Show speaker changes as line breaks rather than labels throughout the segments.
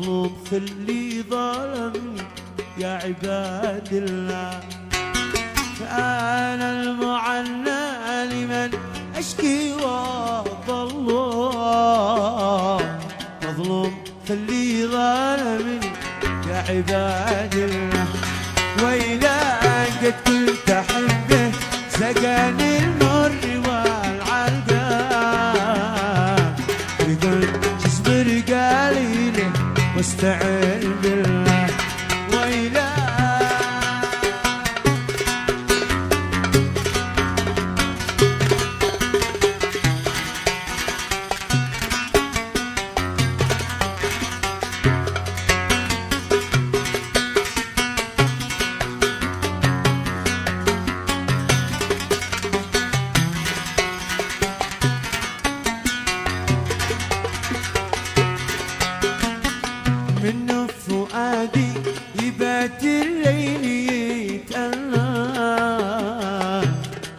مظلوم خلي ظلمني يا عباد الله. فأنا المعنى لمن أشكي والله، مظلوم خلي ظلمني يا عباد الله. وإذا قد كنت أحبه سقاني المر والعلقان، وقلت اصبر قليله واستعن بالله. وإذا منه فؤادي يبات الليل يتألم،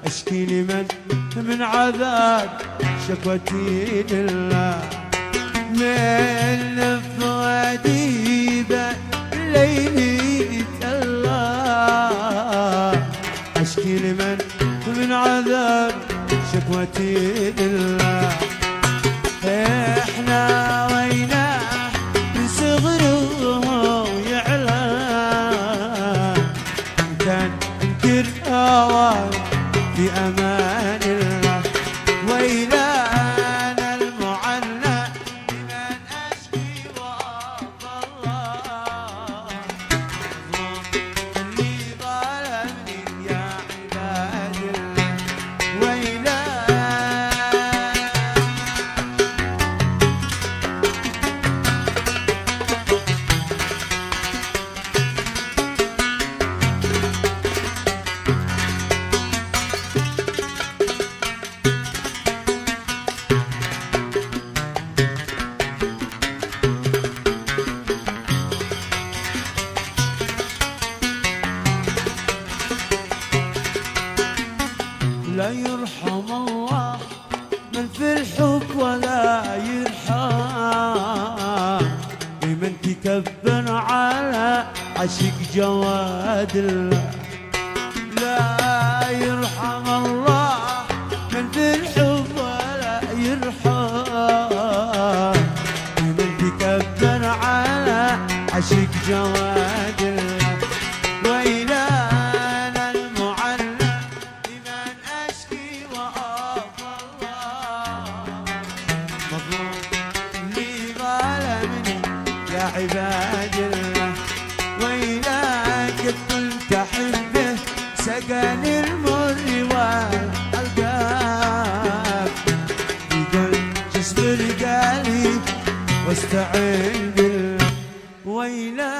أشكي لمن من عذاب شكوتي لله. منه فؤادي يبات الليل يتألم، أشكي لمن من عذاب شكوتي لله. احنا ويناه صغره يعلم، كان انكر هواه في امان الله. وإذا انا المعنى بمن اشكي والله، اللي ظلمني يا عباد الله. وإذا لا يرحم الله من في الحب ولا يرحم لمن تكبر على عشق جواد الله. لا يرحم الله من في الحب ولا يرحم لمن تكبر على عشق جواد الله. وإذا يا عباد الله. وإذا قد كنت أحبه سقاني المر والألقاب، قلت اصبر قليل واستعن بالله. وإذا